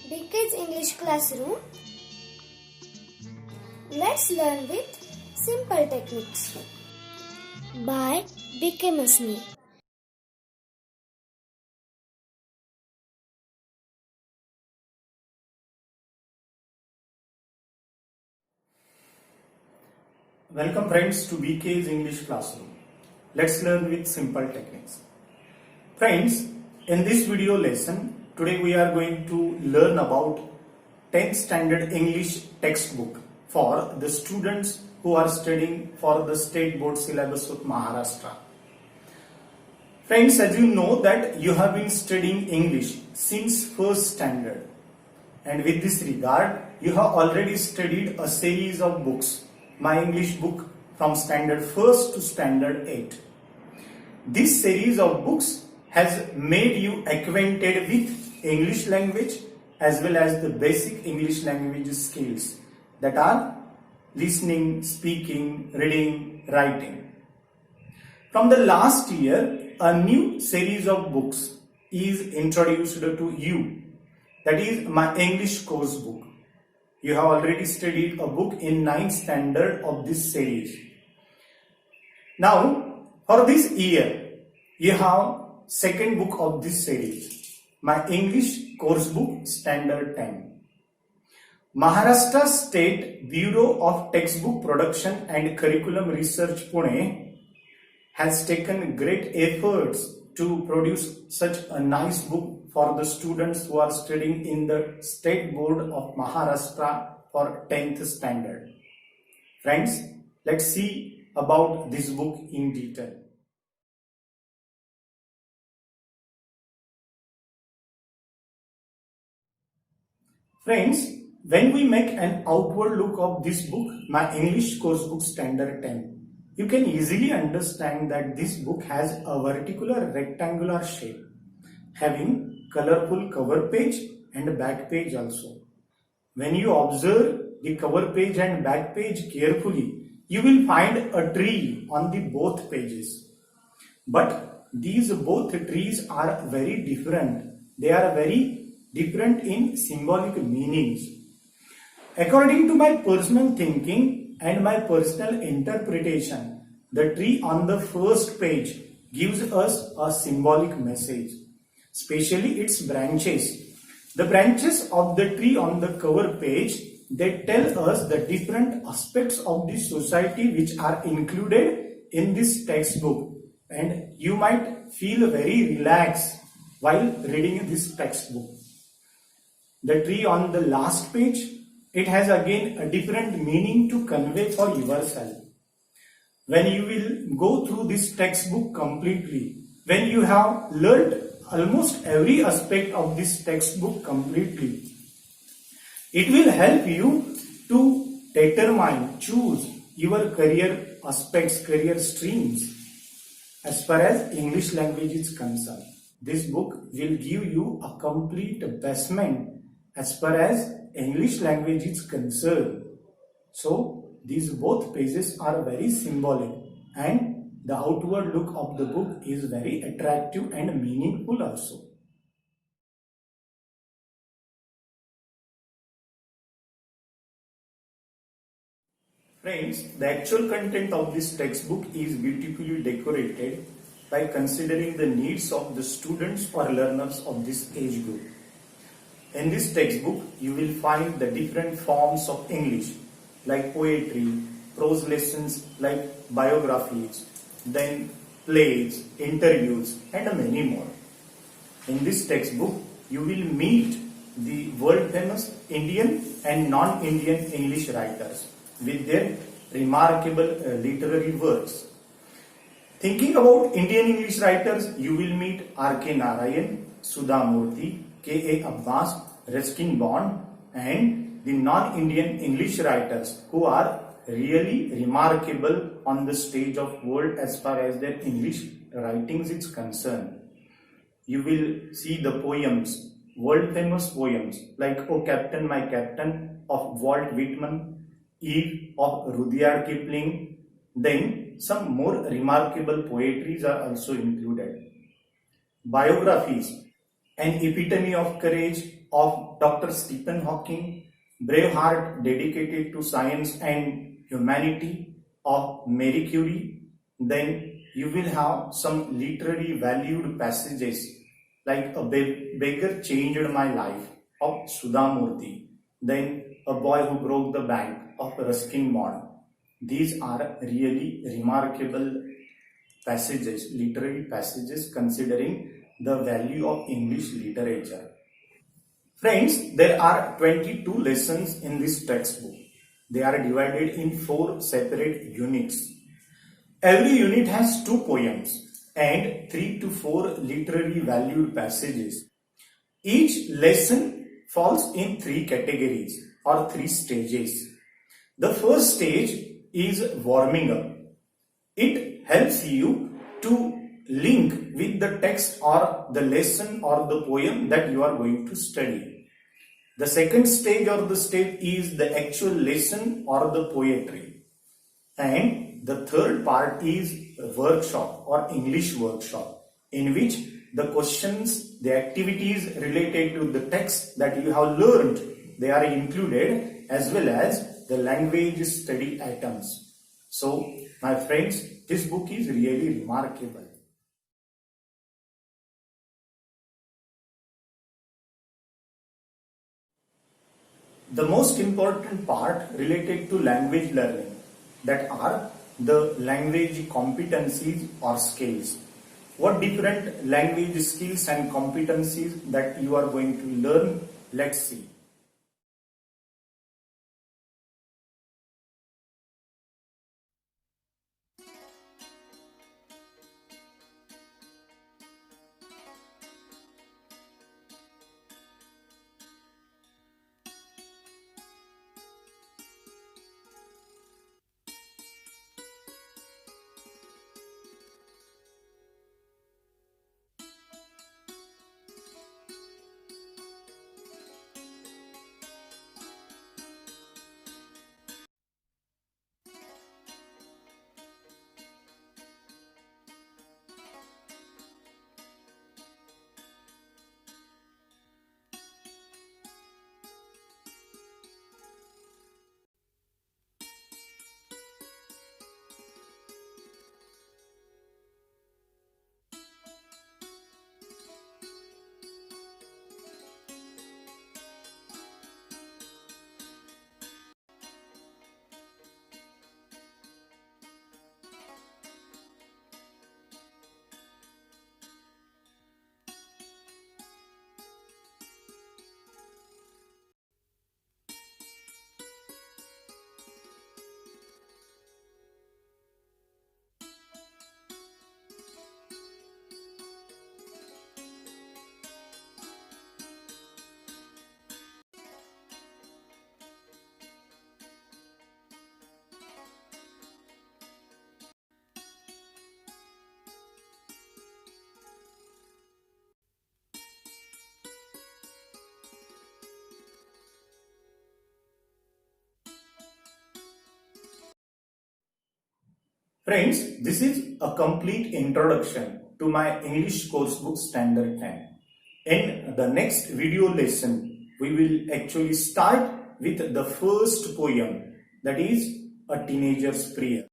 B.K.'s English Classroom. Let's learn with simple techniques by B.K.Masne. Welcome friends to BK's English Classroom. Let's learn with simple techniques. Friends, in this video lesson, today we are going to learn about 10th standard English textbook for the students who are studying for the state board syllabus of Maharashtra. Friends, as you know that you have been studying English since first standard, and with this regard, you have already studied a series of books. My English book from standard 1st to standard 8. This series of books has made you acquainted with English language as well as the basic English language skills that are listening, speaking, reading, writing. From the last year, a new series of books is introduced to you. That is my English Coursebook. You have already studied a book in 9th standard of this series. Now, for this year, you have second book of this series, my English Coursebook Standard 10. Maharashtra State Bureau of Textbook Production and Curriculum Research Pune has taken great efforts to produce such a nice book for the students who are studying in the State Board of Maharashtra for 10th standard. Friends, let's see about this book in detail. Friends, when we make an outward look of this book, my English Coursebook Standard 10, you can easily understand that this book has a vertical rectangular shape, having colorful cover page and back page also. When you observe the cover page and back page carefully, you will find a tree on the both pages. But these both trees are very different. They are very different in symbolic meanings. According to my personal thinking and my personal interpretation, the tree on the first page gives us a symbolic message, especially its branches. The branches of the tree on the cover page, they tell us the different aspects of the society which are included in this textbook, and you might feel very relaxed while reading this textbook. The tree on the last page, it has again a different meaning to convey for yourself. When you will go through this textbook completely, when you have learned almost every aspect of this textbook completely, it will help you to determine, choose your career aspects, career streams as far as English language is concerned. This book will give you a complete basement as far as English language is concerned. So these both pages are very symbolic, and the outward look of the book is very attractive and meaningful also. Friends, the actual content of this textbook is beautifully decorated by considering the needs of the students or learners of this age group. In this textbook, you will find the different forms of English like poetry, prose lessons like biographies, then plays, interviews, and many more. In this textbook, you will meet the world famous Indian and non-Indian English writers with their remarkable literary works. Thinking about Indian English writers, you will meet R.K. Narayan, Sudha Murthy, K.A. Abbas, Ruskin Bond, and the non-Indian English writers who are really remarkable on the stage of world as far as their English writings is concerned. You will see the poems, world famous poems like O Captain, My Captain of Walt Whitman, Eve of Rudyard Kipling. Then some more remarkable poetries are also included. Biographies, an epitome of courage of Dr. Stephen Hawking, brave heart dedicated to science and humanity of Marie Curie. Then you will have some literary valued passages like A Beggar Changed My Life of Sudha Murthy, then A Boy Who Broke the Bank of Ruskin Bond. These are really remarkable passages, literary passages, considering the value of English literature. Friends, there are 22 lessons in this textbook. They are divided in 4 separate units. Every unit has 2 poems and 3 to 4 literary valued passages. Each lesson falls in 3 categories or 3 stages. The first stage is warming up. It helps you to link with the text or the lesson or the poem that you are going to study. The second stage or the step is the actual lesson or the poetry. And the third part is workshop or English workshop, in which the questions, the activities related to the text that you have learned, they are included, as well as the language study items. So, my friends, this book is really remarkable. The most important part related to language learning, that are the language competencies or skills. What different language skills and competencies that you are going to learn? Let's see. Friends, this is a complete introduction to my English Coursebook Standard 10. In the next video lesson, we will actually start with the first poem, that is A Teenager's Prayer.